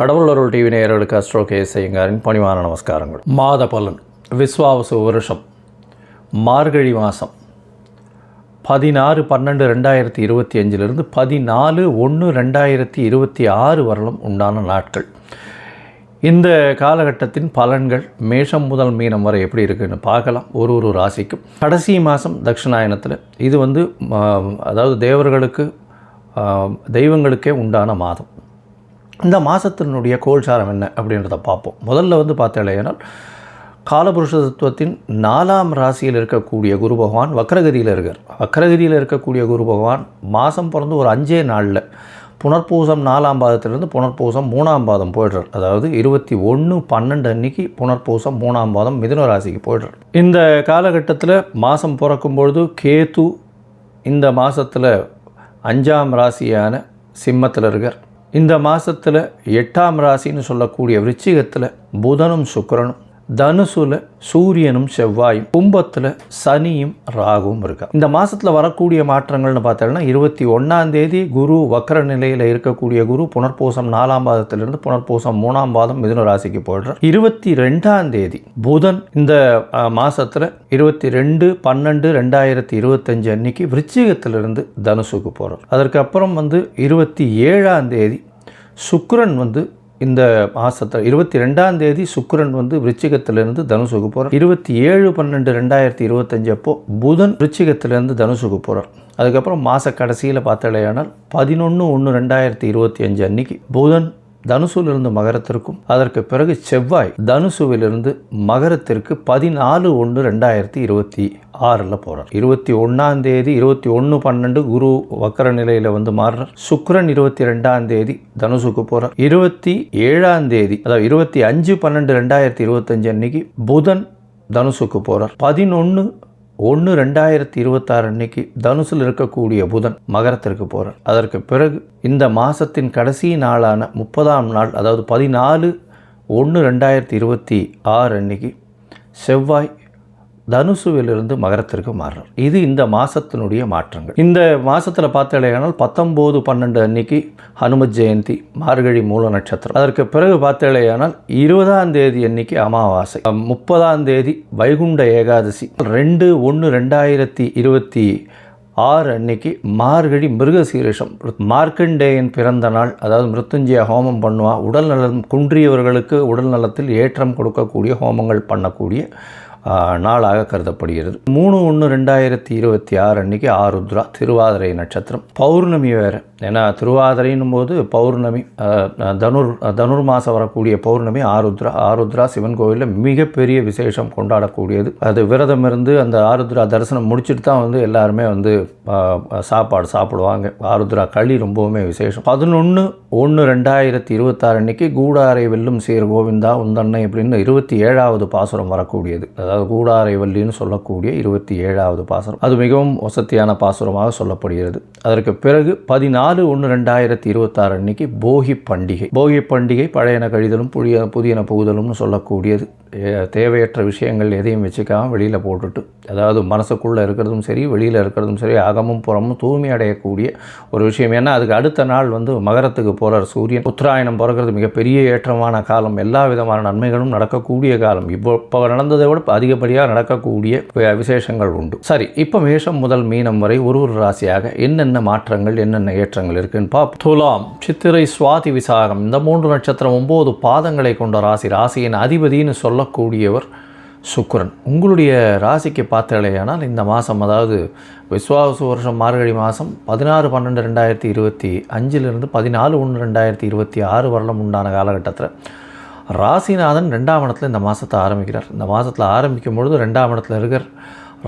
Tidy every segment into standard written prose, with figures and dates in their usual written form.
கடவுளருள் TV நேயர்களுக்கு astro KS ஐயங்காரின் பணிவான நமஸ்காரங்கள். மாத பலன் விஸ்வாவசு வருஷம் மார்கழி மாதம் 16/12/2025 14/1/2026 வரலும் உண்டான நாட்கள். இந்த காலகட்டத்தின் பலன்கள் மேஷம் முதல் மீனம் வரை எப்படி இருக்குன்னு பார்க்கலாம். ஒரு ராசிக்கும் கடைசி மாதம் தட்சிணாயனத்தில் இது அதாவது தேவர்களுக்கு தெய்வங்களுக்கே உண்டான மாதம். இந்த மாதத்தினுடைய கோல்சாரம் என்ன அப்படின்றத பார்ப்போம். முதல்ல பார்த்தேனால் காலபுருஷ தத்துவத்தின் 4ஆம் ராசியில் இருக்கக்கூடிய குரு பகவான் வக்ரகதியில் இருக்கார். வக்ரகதியில் இருக்கக்கூடிய குரு பகவான் மாதம் பிறந்து ஒரு 5 நாளில் புனர்பூசம் 4ஆம் பாதத்திலிருந்து புனர்பூசம் 3ஆம் பாதம் போய்டுறார். அதாவது 21/12 அன்னைக்கு புனர்பூசம் 3ஆம் பாதம் மிதுன ராசிக்கு போய்டுறார். இந்த காலகட்டத்தில் மாதம் பிறக்கும்பொழுது கேது இந்த மாதத்தில் 5ஆம் ராசியான சிம்மத்தில் இருக்கார். இந்த மாதத்தில் 8ஆம் ராசின்னு சொல்லக்கூடிய விருச்சிகத்தில் புதனும் சுக்கிரனும், தனுசுல சூரியனும் செவ்வாயும், கும்பத்தில் சனியும் ராகுவும் இருக்கா. இந்த மாதத்தில் வரக்கூடிய மாற்றங்கள்னு பார்த்தோம்னா 21ஆம் தேதி குரு வக்ர நிலையில் இருக்கக்கூடிய குரு புனர்பூசம் 4ஆம் பாதத்திலிருந்து புனர்பூசம் 3ஆம் பாதம் மிதுன ராசிக்கு போய்டுறார். 22ஆம் தேதி புதன் இந்த மாதத்தில் 22/12/2025 அன்னைக்கு விருச்சிகத்திலிருந்து தனுசுக்கு போகிறார். அதற்கப்புறம் 27ஆம் தேதி சுக்கிரன் இந்த மாதத்தில் 22ஆம் தேதி சுக்கிரன் விருச்சிகத்திலிருந்து தனுசுக்கு போகிறார். 27/12/2025 அப்போ புதன் விருச்சிகத்திலிருந்து தனுசுக்கு போகிறார். அதுக்கப்புறம் மாத கடைசியில் பார்த்தாலேயானால் 11/1/2025 அன்னைக்கு புதன் தனுசுவிலிருந்து மகரத்திற்கும், அதற்கு பிறகு செவ்வாய் தனுசுவிலிருந்து மகரத்திற்கு 14/1/2026 போகிறார். 21ஆம் தேதி 21/12 குரு வக்கர நிலையில் மாறுறார். சுக்கிரன் 22ஆம் தேதி தனுசுக்கு போகிறார். 27ஆம் தேதி அதாவது 25/12/2025 அன்னைக்கு புதன் தனுசுக்கு போகிறார். 11/1/2026 அன்னைக்கு தனுசில் இருக்கக்கூடிய புதன் மகரத்திற்கு போகிறார். அதற்கு பிறகு இந்த மாதத்தின் கடைசி நாளான 30ஆம் நாள் அதாவது 14/1/2026 அன்னைக்கு செவ்வாய் தனுசுவிலிருந்து மகரத்திற்கு மாறுறார். இது இந்த மாதத்தினுடைய மாற்றங்கள். இந்த மாதத்தில் பார்த்தாலேயானால் 19/12 அன்னைக்கு ஹனுமத் ஜெயந்தி, மார்கழி மூல நட்சத்திரம். அதற்கு பிறகு பார்த்தாலேயானால் 20ஆம் தேதி அன்னைக்கு அமாவாசை, 30ஆம் தேதி வைகுண்ட ஏகாதசி, 2/1/2026 அன்னைக்கு மார்கழி மிருகசீரிஷம். மார்க்கண்டேயன் பிறந்த நாள், அதாவது மிருத்துஞ்சய ஹோமம் பண்ணுவா. உடல் நலம் குன்றியவர்களுக்கு உடல் நலத்தில் ஏற்றம் கொடுக்கக்கூடிய ஹோமங்கள் பண்ணக்கூடிய நாளாக கருதப்படுகிறது. 3/1/2026 அன்னைக்கு ஆருத்ரா, திருவாதிரை நட்சத்திரம், பௌர்ணமி வேறு. ஏன்னா திருவாதிரைன்னும் போது பௌர்ணமி, தனுர் மாதம் வரக்கூடிய பௌர்ணமி ஆருத்ரா சிவன் கோவிலில் மிகப்பெரிய விசேஷம் கொண்டாடக்கூடியது. அது விரதம் இருந்து அந்த ஆருத்ரா தரிசனம் முடிச்சுட்டு தான் எல்லாருமே சாப்பாடு சாப்பிடுவாங்க. ஆருத்ரா களி ரொம்பவுமே விசேஷம். 11/1/2026 அன்னைக்கு கூடாரை வெல்லும் சீர் கோவிந்தா உந்தன்னை அப்படின்னு 27ஆவது பாசுரம் வரக்கூடியது. அதாவது கூடாரை வள்ளின்னு சொல்லக்கூடிய 27ஆவது பாசுரம். அது மிகவும் வசதியான பாசுரமாக சொல்லப்படுகிறது. அதற்கு பிறகு 14/1/2026 அன்னைக்கு போகி பண்டிகை. போகி பண்டிகை பழையன கழிதலும் புதியன புகுதலும்னு சொல்லக்கூடியது. தேவையற்ற விஷயங்கள் எதையும் வச்சுக்காமல் வெளியில் போட்டுட்டு, அதாவது மனசுக்குள்ளே இருக்கிறதும் சரி வெளியில் இருக்கிறதும் சரி அகமும் புறமும் தூய்மை அடையக்கூடிய ஒரு விஷயம். ஏன்னா அதுக்கு அடுத்த நாள் மகரத்துக்கு போகிறார் சூரியன். உத்தராயணம் பிறக்கிறது மிகப்பெரிய ஏற்றமான காலம். எல்லா விதமான நன்மைகளும் நடக்கக்கூடிய காலம். இப்போ நடந்ததை விட அதிகப்படியாக நடக்கக்கூடிய விசேஷங்கள் உண்டு. சரி, இப்போ மேஷம் முதல் மீனம் வரை ஒரு ராசியாக என்னென்ன மாற்றங்கள் என்னென்ன ஏற்றங்கள் இருக்குன்னு பார்ப்போம். துலாம், சித்திரை, சுவாதி, விசாகம் இந்த 3 நட்சத்திரம் 9 பாதங்களை கொண்ட ராசி. ராசியின் அதிபதினு சொல்லக்கூடியவர் சுக்கிரன். உங்களுடைய ராசிக்கு பார்த்தாலேயானால் இந்த மாதம், அதாவது விஸ்வாவசு வருஷம் மார்கழி மாதம் 16/12/2025 14/1/2026 வரலும் உண்டான காலகட்டத்தில் ராசிநாதன் 2ஆம் இடத்துல இந்த மாதத்தை ஆரம்பிக்கிறார். இந்த மாதத்தில் ஆரம்பிக்கும் பொழுது 2ஆம் இடத்துல இருக்கிற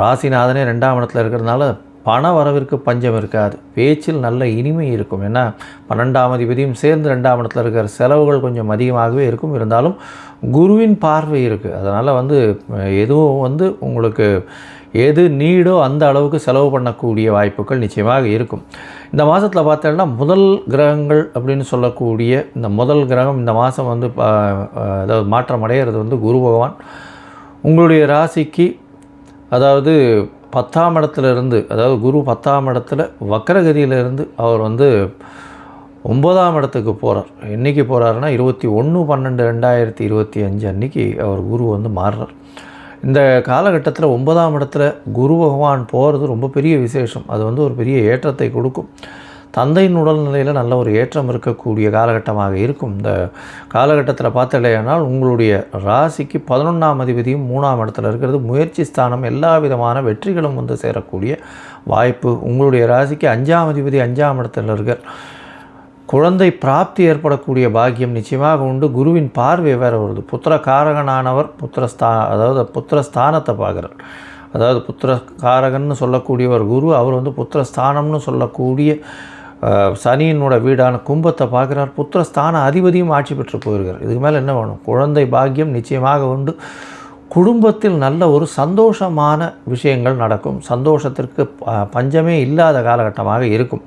ராசிநாதனே 2ஆம் இடத்துல இருக்கிறதுனால பண வரவிற்கு பஞ்சம் இருக்காது. பேச்சில் நல்ல இனிமை இருக்கும். ஏன்னா 12ஆம் அதிபதியும் சேர்ந்து 2ஆம் இடத்துல இருக்கிற செலவுகள் கொஞ்சம் அதிகமாகவே இருக்கும். இருந்தாலும் குருவின் பார்வை இருக்குது. அதனால் எதுவும் உங்களுக்கு எது நீடோ அந்த அளவுக்கு செலவு பண்ணக்கூடிய வாய்ப்புகள் நிச்சயமாக இருக்கும். இந்த மாதத்தில் பார்த்தோம்னா முதல் கிரகங்கள் அப்படின்னு சொல்லக்கூடிய இந்த முதல் கிரகம் இந்த மாதம் அதாவது மாற்றம் அடைகிறது குரு பகவான். உங்களுடைய ராசிக்கு அதாவது 10ஆம் இடத்துலேருந்து, அதாவது குரு 10ஆம் இடத்துல வக்கரகதியிலிருந்து அவர் 9ஆம் இடத்துக்கு போகிறார். என்றைக்கு போகிறாருன்னா 21/12/2025 அன்றைக்கி அவர் குரு வந்து மாறுறார். இந்த காலகட்டத்தில் 9ஆம் இடத்துல குரு பகவான் போகிறது ரொம்ப பெரிய விசேஷம். அது வந்து ஒரு பெரிய ஏற்றத்தை கொடுக்கும். தந்தையின் உடல்நிலையில் நல்ல ஒரு ஏற்றம் இருக்கக்கூடிய காலகட்டமாக இருக்கும். இந்த காலகட்டத்தில் பார்த்தலையானால் உங்களுடைய ராசிக்கு 11ஆம் அதிபதியும் 3ஆம் இடத்துல இருக்கிறது முயற்சி ஸ்தானம். எல்லா விதமான வெற்றிகளும் வந்து சேரக்கூடிய வாய்ப்பு. உங்களுடைய ராசிக்கு 5ஆம் அதிபதி 5ஆம் இடத்துல இருக்க குழந்தை பிராப்தி ஏற்படக்கூடிய பாக்கியம் நிச்சயமாக உண்டு. குருவின் பார்வை வேறு வருது. புத்திரகாரகனானவர் அதாவது புத்திரஸ்தானத்தை பார்க்குறார். அதாவது புத்திரகாரகன்னு சொல்லக்கூடியவர் குரு. அவர் வந்து புத்திரஸ்தானம்னு சொல்லக்கூடிய சனியினோட வீடான கும்பத்தை பார்க்குறார். புத்திரஸ்தான அதிபதியும் ஆட்சி பெற்று போயிருக்கார். இதுக்கு மேலே என்ன வேணும்? குழந்தை பாக்கியம் நிச்சயமாக உண்டு. குடும்பத்தில் நல்ல ஒரு சந்தோஷமான விஷயங்கள் நடக்கும். சந்தோஷத்திற்கு பஞ்சமே இல்லாத காலகட்டமாக இருக்கும்.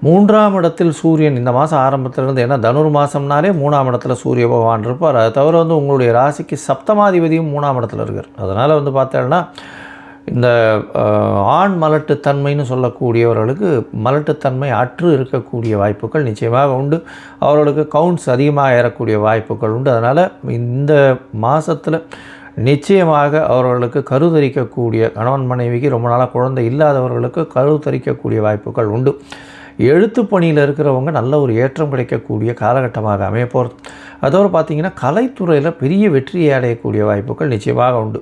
3ஆம் இடத்தில் சூரியன் இந்த மாதம் ஆரம்பத்திலிருந்து, ஏன்னா தனுர் மாதம்னாலே 3ஆம் இடத்துல சூரிய பகவான் இருப்பார். அதை தவிர வந்து உங்களுடைய ராசிக்கு சப்தமாதிபதியும் 3ஆம் இடத்துல இருக்கார். அதனால் வந்து பார்த்தேன்னா இந்த ஆண் மலட்டுத்தன்மைன்னு சொல்லக்கூடியவர்களுக்கு மலட்டுத்தன்மை அற்று இருக்கக்கூடிய வாய்ப்புகள் நிச்சயமாக உண்டு. அவர்களுக்கு கவுண்ட்ஸ் அதிகமாக ஏறக்கூடிய வாய்ப்புகள் உண்டு. அதனால் இந்த மாதத்தில் நிச்சயமாக அவர்களுக்கு கருத்தரிக்கக்கூடிய கணவன் மனைவிக்கு ரொம்ப நாளாக குழந்தை இல்லாதவர்களுக்கு கருத்தரிக்கக்கூடிய வாய்ப்புகள் உண்டு. எழுத்து பணியில் இருக்கிறவங்க நல்ல ஒரு ஏற்றம் கிடைக்கக்கூடிய காலகட்டமாக அமைய போகிறது. அதோடு பார்த்திங்கன்னா கலைத்துறையில் பெரிய வெற்றியை அடையக்கூடிய வாய்ப்புகள் நிச்சயமாக உண்டு.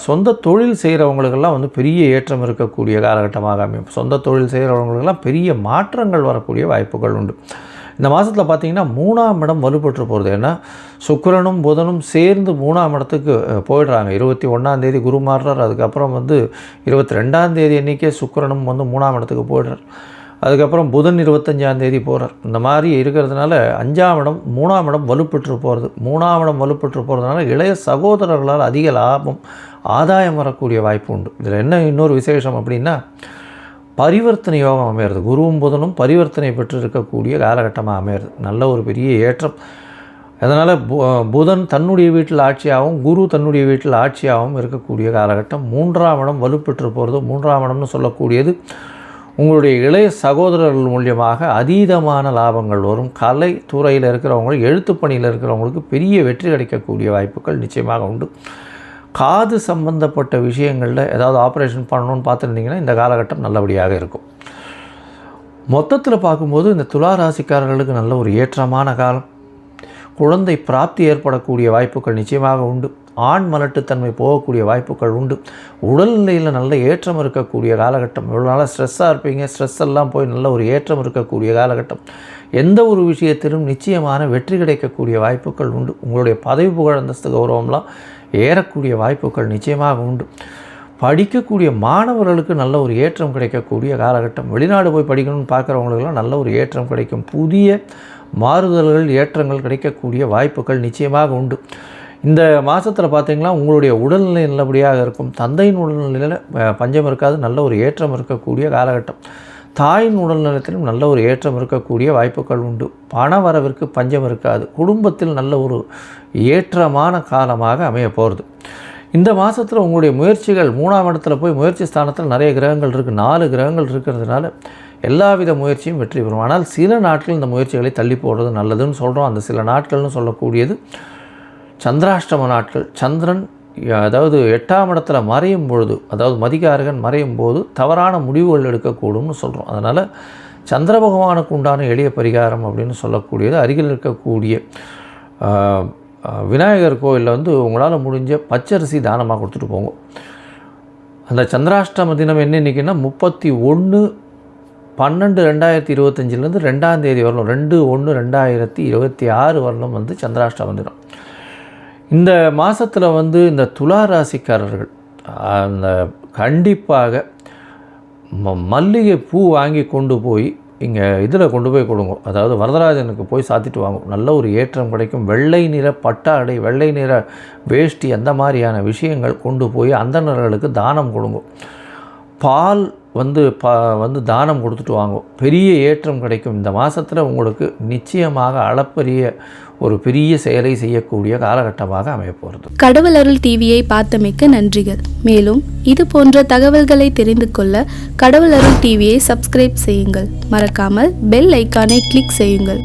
சொந்த தொழில் செய்கிறவங்களுக்கெல்லாம் வந்து பெரிய ஏற்றம் இருக்கக்கூடிய காலகட்டமாக அமையும். சொந்த தொழில் செய்கிறவங்களுக்கெல்லாம் பெரிய மாற்றங்கள் வரக்கூடிய வாய்ப்புகள் உண்டு. இந்த மாதத்தில் பார்த்திங்கன்னா 3ஆம் இடம் வலுப்பெற்று போகிறது. ஏன்னா சுக்கிரனும் புதனும் சேர்ந்து 3ஆம் இடத்துக்கு போயிடுறாங்க. 21ஆம் தேதி குரு மாறுறார். அதுக்கப்புறம் வந்து 22ஆம் தேதி அன்றைக்கே சுக்கிரனும் வந்து 3ஆம் இடத்துக்கு போயிடுறார். அதுக்கப்புறம் புதன் 25ஆம் தேதி போகிறார். இந்த மாதிரி இருக்கிறதுனால 5ஆம் இடம் 3ஆம் இடம் வலுப்பெற்று போகிறது. 3ஆம் இடம் வலுப்பெற்று போகிறதுனால இளைய சகோதரர்களால் அதிக லாபம் ஆதாயம் வரக்கூடிய வாய்ப்பு உண்டு. இதில் என்ன இன்னொரு விசேஷம் அப்படின்னா பரிவர்த்தனை யோகம் அமையிறது. குருவும் புதனும் பரிவர்த்தனை பெற்று இருக்கக்கூடிய காலகட்டமாக அமையிறது. நல்ல ஒரு பெரிய ஏற்றம். அதனால் புதன் தன்னுடைய வீட்டில் ஆட்சியாகவும் குரு தன்னுடைய வீட்டில் ஆட்சியாகவும் இருக்கக்கூடிய காலகட்டம். 3ஆம் இடம் வலுப்பெற்று போகிறது. 3ஆம் இடம்னு சொல்லக்கூடியது உங்களுடைய இளைய சகோதரர்கள் மூலியமாக அதீதமான லாபங்கள் வரும். கலை துறையில் இருக்கிறவங்க, எழுத்து பணியில் இருக்கிறவங்களுக்கு பெரிய வெற்றி கிடைக்கக்கூடிய வாய்ப்புகள் நிச்சயமாக உண்டு. காது சம்பந்தப்பட்ட விஷயங்களில் ஏதாவது ஆப்ரேஷன் பண்ணணும்னு பார்த்துருந்தீங்கன்னா இந்த காலகட்டம் நல்லபடியாக இருக்கும். மொத்தத்தில் பார்க்கும்போது இந்த துலா ராசிக்காரர்களுக்கு நல்ல ஒரு ஏற்றமான காலம். குழந்தை பிராப்தி ஏற்படக்கூடிய வாய்ப்புகள் நிச்சயமாக உண்டு. ஆண் மலட்டுத்தன்மை போகக்கூடிய வாய்ப்புகள் உண்டு. உடல்நிலையில் நல்ல ஏற்றம் இருக்கக்கூடிய காலகட்டம். இவ்வளோ நாளாக ஸ்ட்ரெஸ்ஸாக இருப்பீங்க. ஸ்ட்ரெஸ் எல்லாம் போய் நல்ல ஒரு ஏற்றம் இருக்கக்கூடிய காலகட்டம். எந்த ஒரு விஷயத்திலும் நிச்சயமான வெற்றி கிடைக்கக்கூடிய வாய்ப்புகள் உண்டு. உங்களுடைய பதவி புகழ் அந்தஸ்து கௌரவம்லாம் ஏறக்கூடிய வாய்ப்புகள் நிச்சயமாக உண்டு. படிக்கக்கூடிய மாணவர்களுக்கு நல்ல ஒரு ஏற்றம் கிடைக்கக்கூடிய காலகட்டம். வெளிநாடு போய் படிக்கணும்னு பார்க்குறவங்களுக்கெல்லாம் நல்ல ஒரு ஏற்றம் கிடைக்கும். புதிய மாறுதல்கள் ஏற்றங்கள் கிடைக்கக்கூடிய வாய்ப்புகள் நிச்சயமாக உண்டு. இந்த மாதத்தில் பார்த்திங்கன்னா உங்களுடைய உடல்நிலை நல்லபடியாக இருக்கும். தந்தையின் உடல்நிலையில் பஞ்சம் இருக்காது. நல்ல ஒரு ஏற்றம் இருக்கக்கூடிய காலகட்டம். தாயின் உடல்நலத்திலும் நல்ல ஒரு ஏற்றம் இருக்கக்கூடிய வாய்ப்புகள் உண்டு. பண வரவிற்கு பஞ்சம் இருக்காது. குடும்பத்தில் நல்ல ஒரு ஏற்றமான காலமாக அமைய போகிறது. இந்த மாதத்தில் உங்களுடைய முயற்சிகள் 3ஆம் இடத்துல போய் முயற்சி ஸ்தானத்தில் நிறைய கிரகங்கள் இருக்குது. 4 கிரகங்கள் இருக்கிறதுனால எல்லாவித முயற்சியும் வெற்றி பெறும். ஆனால் சில நாட்கள் இந்த முயற்சிகளை தள்ளி போடுறது நல்லதுன்னு சொல்கிறோம். அந்த சில நாட்கள்னு சொல்லக்கூடியது சந்திராஷ்டம நாட்கள். சந்திரன் அதாவது 8ஆம் இடத்துல மறையும் பொழுது, அதாவது மதிகாரகன் மறையும் போது தவறான முடிவுகள் எடுக்கக்கூடும்னு சொல்கிறோம். அதனால் சந்திர பகவானுக்கு உண்டான எளிய பரிகாரம் அப்படின்னு சொல்லக்கூடியது அருகில் இருக்கக்கூடிய விநாயகர் கோவிலில் வந்து உங்களால் முடிஞ்ச பச்சரிசி தானமாக கொடுத்துட்டு போங்க. அந்த சந்திராஷ்டம தினம் என்ன இன்றைக்கின்னா 31/12/2025 2ஆம் தேதி வரணும். 2/1/2026 வரணும் வந்து சந்திராஷ்டம தினம். இந்த மாதத்தில் வந்து இந்த துலா ராசிக்காரர்கள் அந்த கண்டிப்பாக மல்லிகை பூ வாங்கி கொண்டு போய் இங்கே இதில் கொண்டு போய் கொடுங்க. அதாவது வரதராஜனுக்கு போய் சாத்திட்டு வாங்கும். நல்ல ஒரு ஏற்றம் கிடைக்கும். வெள்ளை நிற பட்டாடை, வெள்ளை நிற வேஷ்டி, அந்த மாதிரியான விஷயங்கள் கொண்டு போய் அந்தணர்களுக்கு தானம் கொடுங்க. பால் வந்து தானம் கொடுத்துட்டு வாங்க. பெரிய ஏற்றம் கிடைக்கும். இந்த மாதத்தில் உங்களுக்கு நிச்சயமாக அளப்பரிய ஒரு பெரிய செயலை செய்யக்கூடிய காலகட்டமாக அமைய போகிறது. கடவுள் அருள் டிவியை பார்த்தமைக்க நன்றிகள். மேலும் இது போன்ற தகவல்களை தெரிந்து கொள்ள கடவுள் அருள் டிவியை சப்ஸ்கிரைப் செய்யுங்கள். மறக்காமல் பெல் ஐக்கானை கிளிக் செய்யுங்கள்.